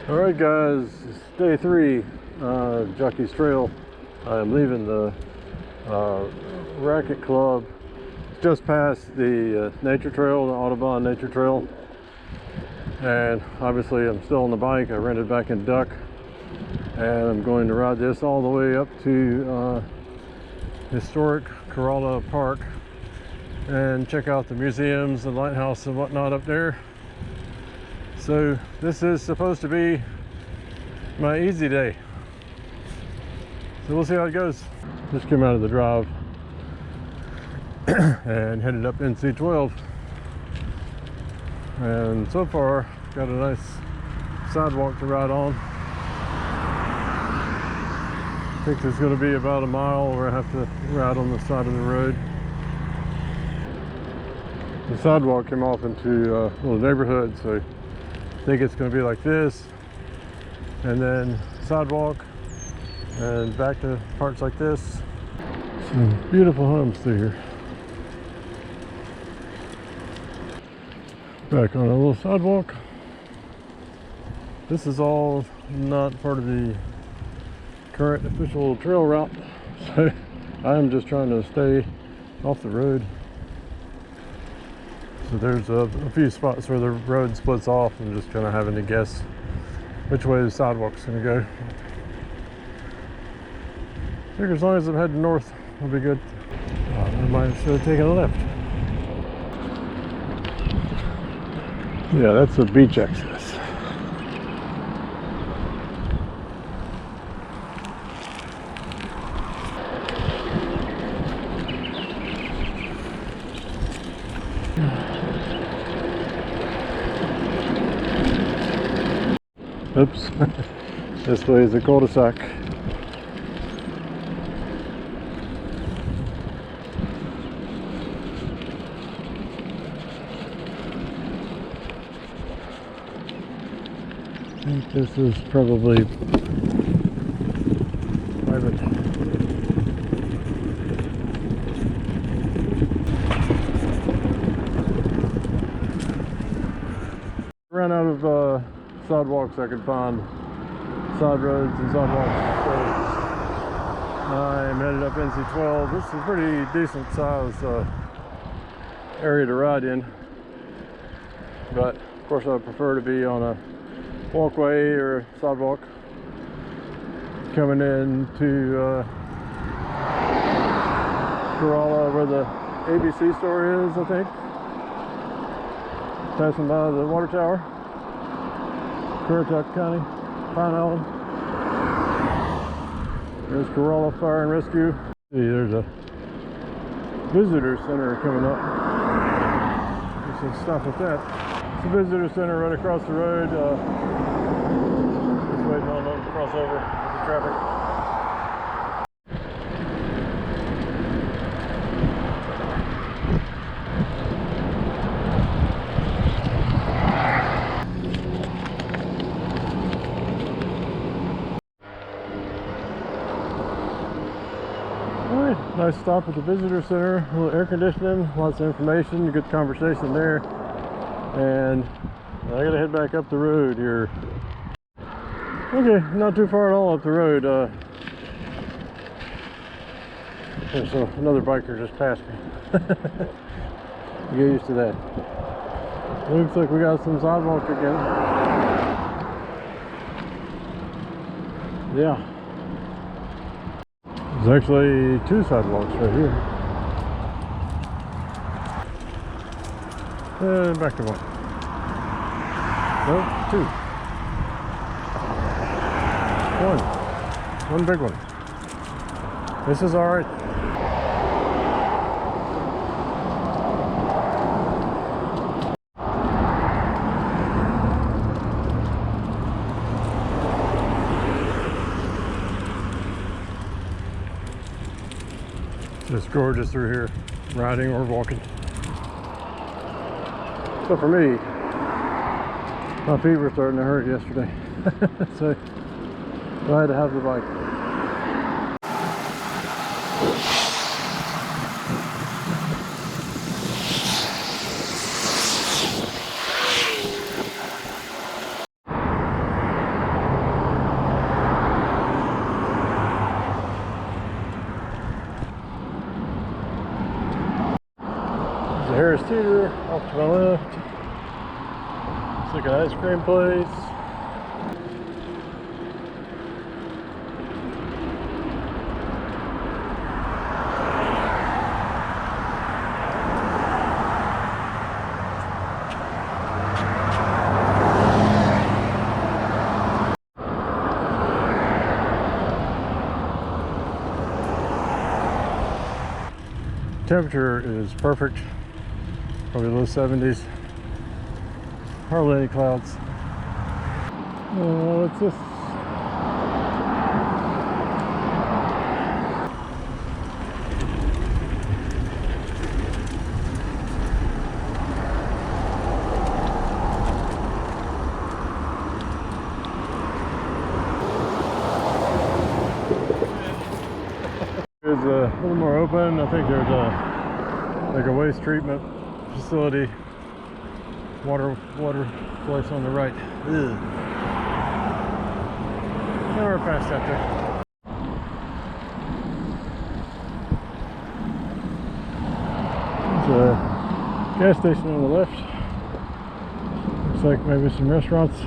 Alright guys, it's day 3, Jockey's Trail. I'm leaving the Racquet Club. Just past the nature trail, the Audubon nature trail. And obviously I'm still on the bike. I rented back in Duck. And I'm going to ride this all the way up to Historic Corolla Park and check out the museums, the lighthouse and whatnot up there. So this is supposed to be my easy day. So we'll see how it goes. Just came out of the drive and headed up NC12. And so far, got a nice sidewalk to ride on. I think there's going to be about a mile where I have to ride on the side of the road. The sidewalk came off into a little neighborhood, so I think it's going to be like this, and then sidewalk, and back to parts like this. Some beautiful homes through here. Back on a little sidewalk. This is all not part of the current official trail route, so I'm just trying to stay off the road. So there's a few spots where the road splits off. I'm just kind of having to guess which way the sidewalk's going to go. I figure as long as I'm heading north, I'll be good. I might should have taken a left. Yeah, that's a beach access. Oops, this way is a cul-de-sac. I think this is probably private. Ran out of sidewalks I could find, side roads and sidewalks. So I'm headed up NC12. This is a pretty decent size area to ride in, but of course I prefer to be on a walkway or a sidewalk coming into Corolla, where the ABC store is, I think. Passing by the water tower. Currituck County, Pine Island. There's Corolla Fire and Rescue. See, there's a visitor center coming up. We should stop at that. It's a visitor center right across the road. Just waiting on them to cross over with the traffic. Nice stop at the visitor center, a little air conditioning, lots of information, good conversation there. And I gotta head back up the road here. Okay, not too far at all up the road. There's another biker just passed me. Get used to that. Looks like we got some sidewalk again. Yeah. There's actually 2 sidewalks right here. And back to 1. No, 2. 1. One big one. This is alright. Just gorgeous through here, riding or walking. So for me, my feet were starting to hurt yesterday, so I had to have the bike. to my left. It's like an ice cream place. Temperature is perfect, probably low 70s, hardly any clouds. What's this? It's a little more open. I think there's like a waste treatment facility, water place on the right. Ugh. Now we're past that there. There's a gas station on the left. Looks like maybe some restaurants.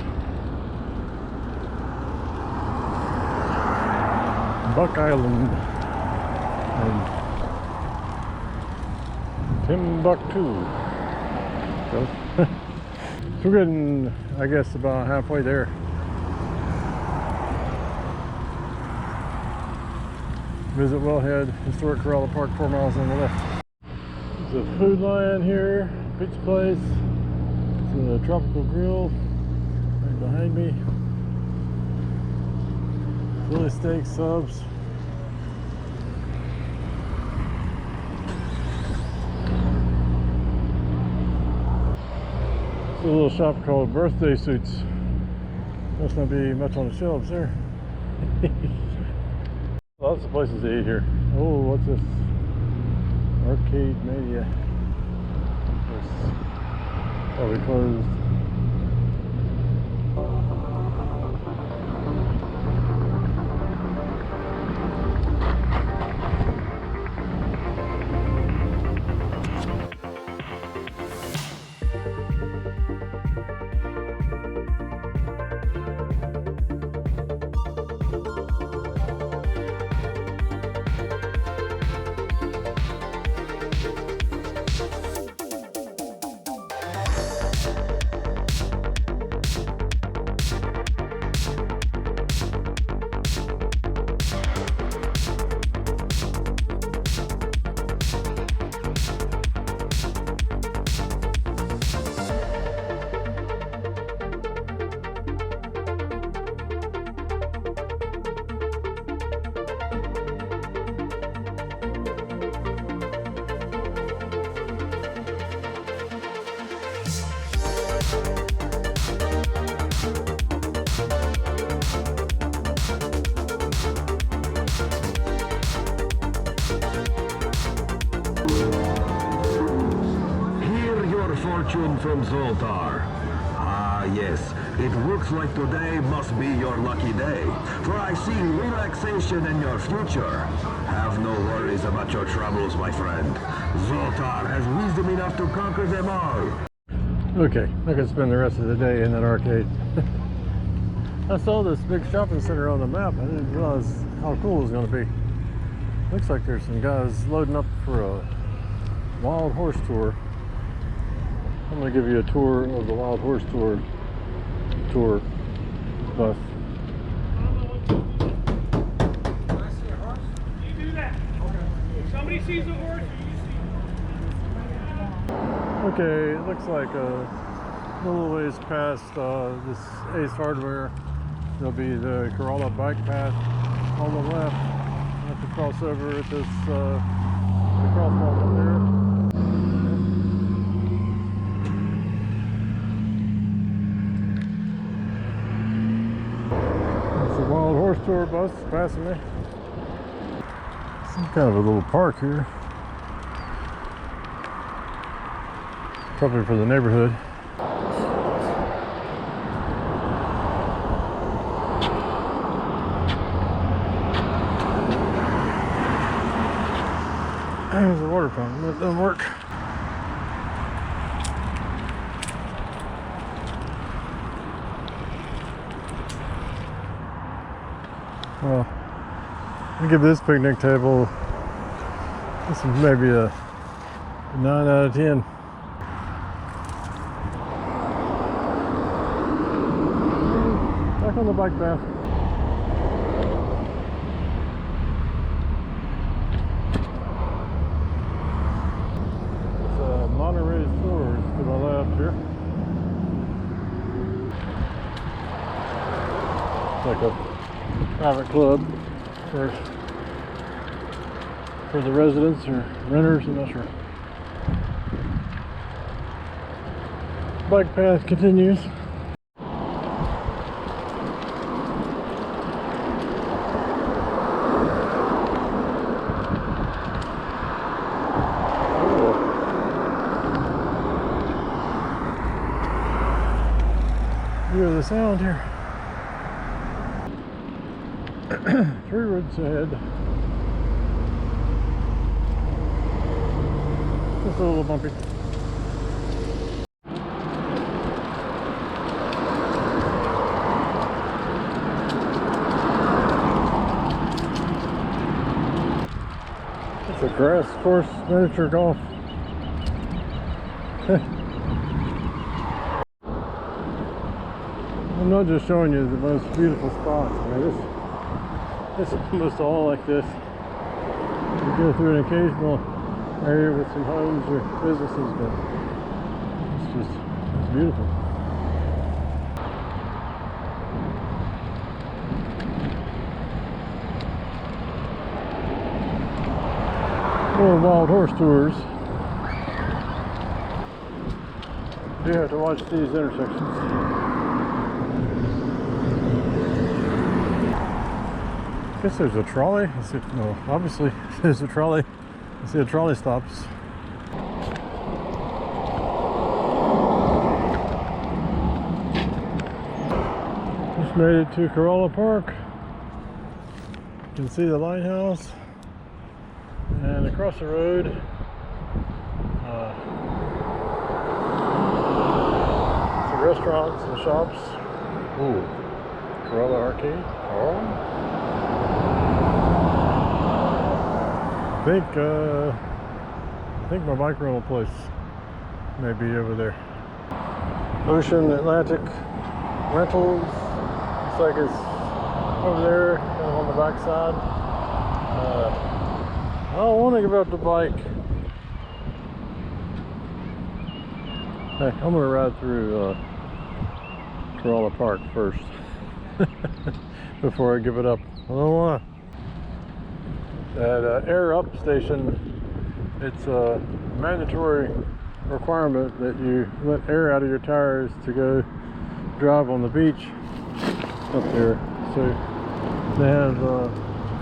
Buck Island and Timbuktu. So we're getting, I guess, about halfway there. Visit Whalehead, Historic Corolla Park, 4 miles on the left. There's a food line here, pizza place. It's a tropical grill right behind me. Philly steak subs. A little shop called Birthday Suits. Must not be much on the shelves there. Lots of places to eat here. Oh, what's this? Arcade Mania. It's probably closed. Fortune from Zoltar. Ah, yes. It looks like today must be your lucky day, for I see relaxation in your future. Have no worries about your troubles, my friend. Zoltar has wisdom enough to conquer them all. Okay, I could spend the rest of the day in that arcade. I saw this big shopping center on the map. I didn't realize how cool it was going to be. Looks like there's some guys loading up for a wild horse tour. I'm going to give you a tour of the Wild Horse Tour bus. Can I see a horse? You do that. Okay. If somebody sees a horse, you see. Okay, it looks like a little ways past this Ace Hardware. There'll be the Corolla bike path on the left. You have to cross over at this the crosswalk up there. Wild Horse Tour bus passing me. Some kind of a little park here. Probably for the neighborhood. There's a water fountain. That doesn't work. Well, I give this picnic table, this is maybe a 9 out of 10. Back on the bike path. It's Monterey stores to my left here. It's like a private club for the residents or renters, I'm not sure. Bike path continues. Hear the sound here. 3 roads ahead. Just a little bumpy. It's a grass course miniature golf. I'm not just showing you the most beautiful spots. I mean, it's almost all like this. You go through an occasional area with some homes or businesses, but it's beautiful. More wild horse tours. You have to watch these intersections. I guess there's a trolley. No, obviously there's a trolley. I see a trolley stops. Just made it to Corolla Park. You can see the lighthouse. And across the road, some restaurants and shops. Ooh, Corolla Arcade. Oh. I think my bike rental place may be over there. Ocean Atlantic Rentals. Looks like it's over there, kind of on the back side. I don't want to give up the bike. Hey, I'm gonna ride through Corolla Park first before I give it up. I don't want to. At Air Up station, it's a mandatory requirement that you let air out of your tires to go drive on the beach up there. So they have a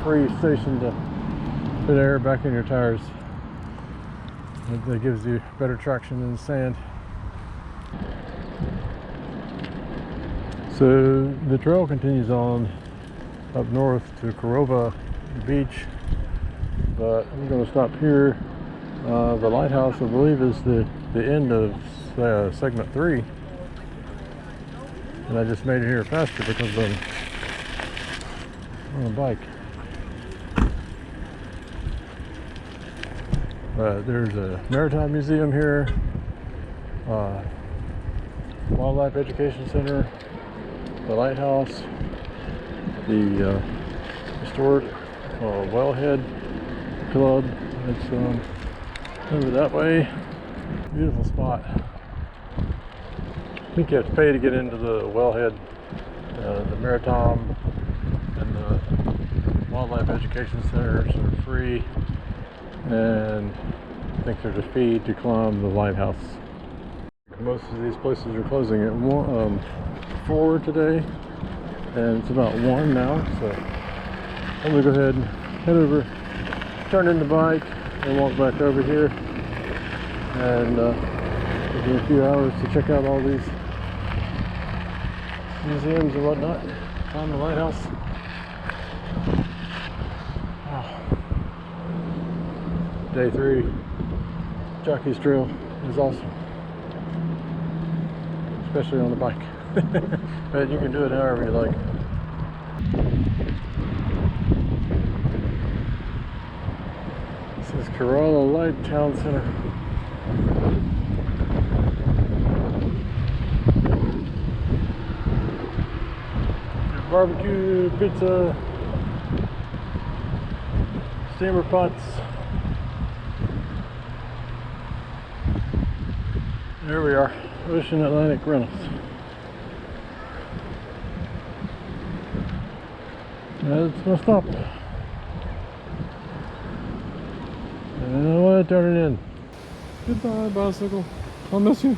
free station to put air back in your tires. That gives you better traction in the sand. So the trail continues on up north to Carova Beach, but I'm going to stop here. The lighthouse, I believe, is the end of segment 3, and I just made it here faster because I'm on a bike. There's a maritime museum here, wildlife education center, the lighthouse, the historic Whalehead Club. It's over that way. Beautiful spot. I think you have to pay to get into the Whalehead, the maritime and the wildlife education centers are free, and I think there's a fee to climb the lighthouse. Most of these places are closing at 4 today, and it's about 1 now, so I'm gonna go ahead and head over, turn in the bike, and walk back over here, and give me a few hours to check out all these museums and whatnot. Climb the lighthouse. Wow. Day 3, Jockey's Trail is awesome, especially on the bike. But you can do it however you like. Corolla Light Town Center. Barbecue, pizza, steamer pots. There we are, Ocean Atlantic Rentals. That's my stop. And I want to turn it in. Goodbye, bicycle. I'll miss you.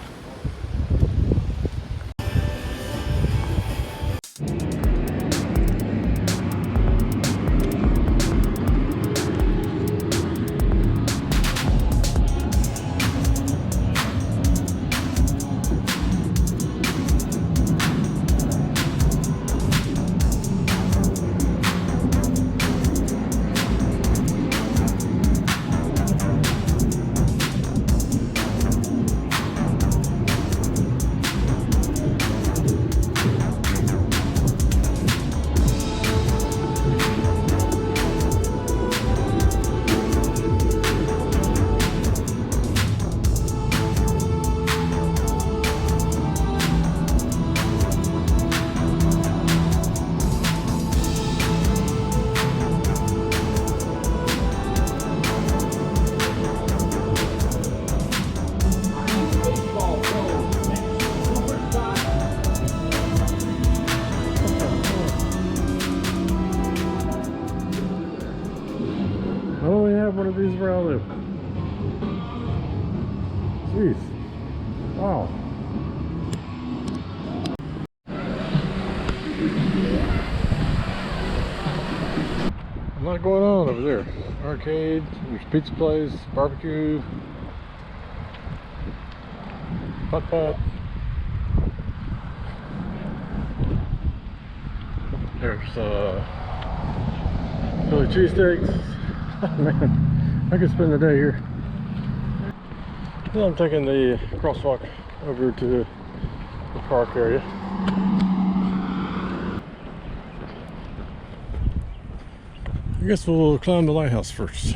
I only have one of these where I live. Jeez. Wow. A lot going on over there. Arcade, there's pizza place, barbecue, putt-putt. There's Philly cheesesteaks. Man, I could spend the day here. Well, I'm taking the crosswalk over to the park area. I guess we'll climb the lighthouse first.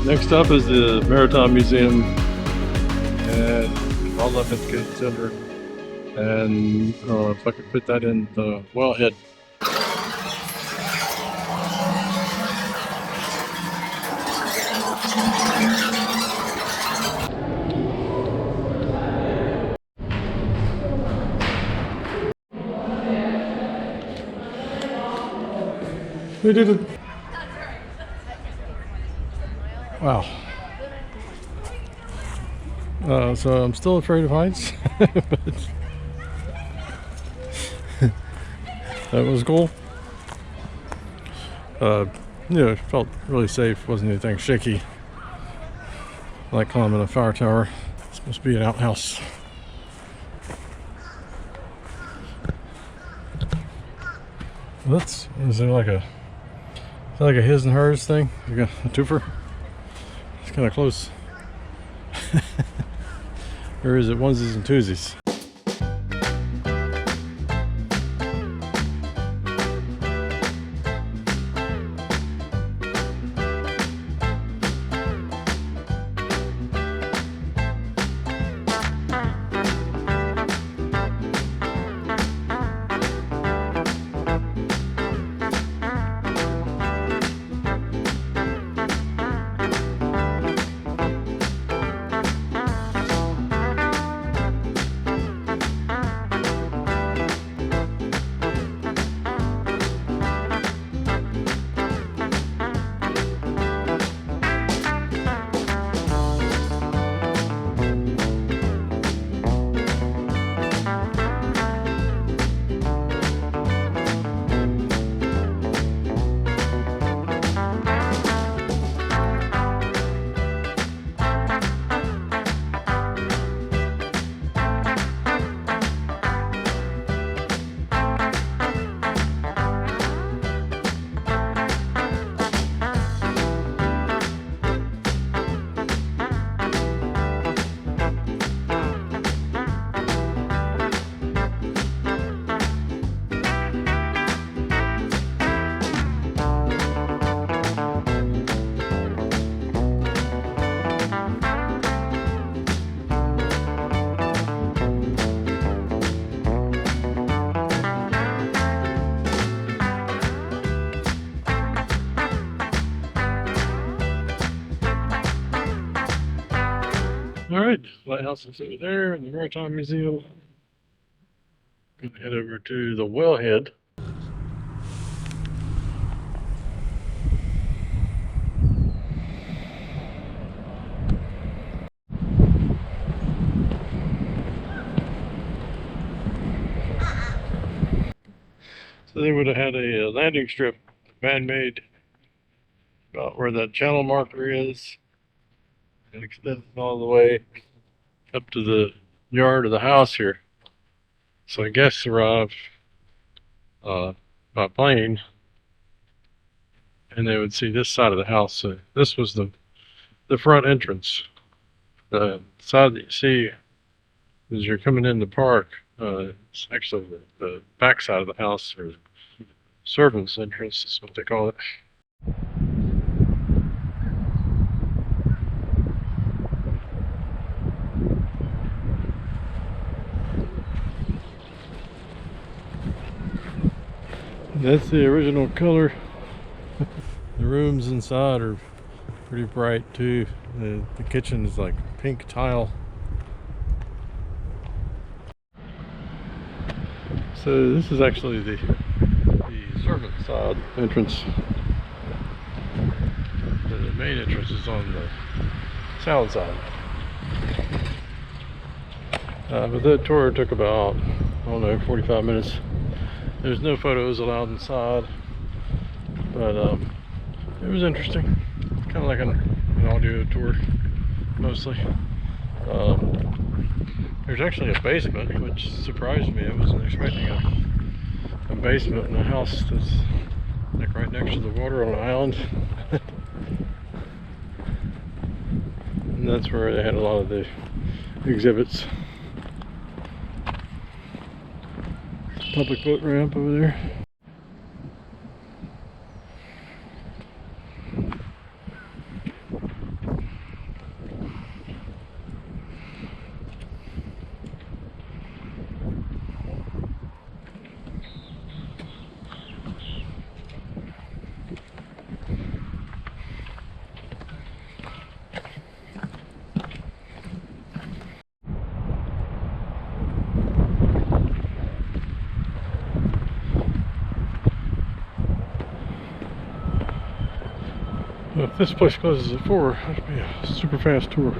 Next up is the Maritime Museum and Wildlife Education Center. And if I could fit that in the Whalehead. We did it. Wow. So I'm still afraid of heights, but that was cool. It felt really safe. Wasn't anything shaky. Like climbing a fire tower. It's supposed to be an outhouse. Is there like a his and hers thing? You got a twofer? It's kind of close. Or is it onesies and twosies? Alright, lighthouse is over there in the Maritime Museum. Gonna head over to the Whalehead. So they would have had a landing strip man-made about where that channel marker is. And extended all the way up to the yard of the house here. So guests arrived by plane, and they would see this side of the house. So this was the front entrance. The side that you see as you're coming in the park, it's actually the back side of the house, or servants' entrance is what they call it. That's the original color. The rooms inside are pretty bright too. The kitchen is like pink tile. So this is actually the servant side entrance. The main entrance is on the south side. But that tour took about, I don't know, 45 minutes. There's no photos allowed inside, but it was interesting. Kind of like an audio tour, mostly. There's actually a basement, which surprised me. I wasn't expecting a basement in a house that's like right next to the water on an island. And that's where they had a lot of the exhibits. Public boat ramp over there. If this place closes at 4, that'd be a super fast tour.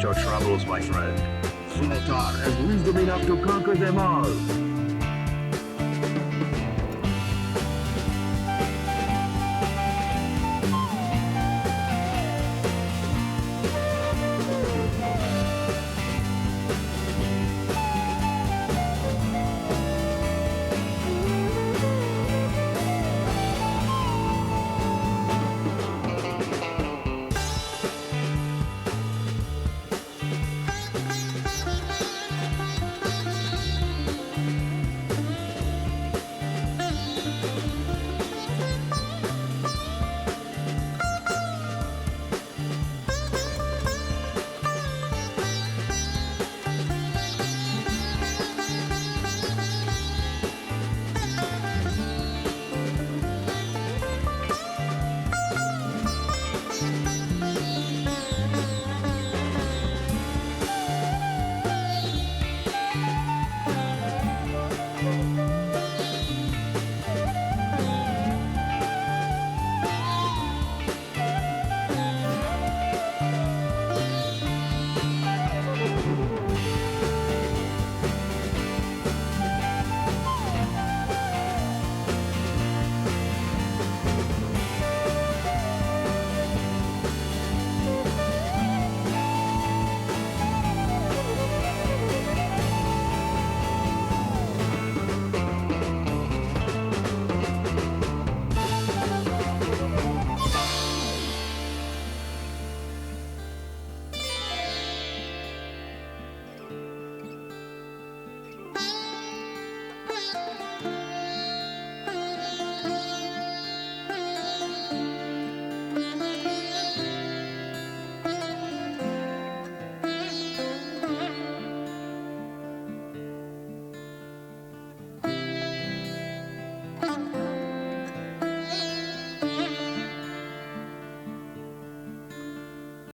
your troubles, my friend. Zoltar has wisdom enough to conquer them all.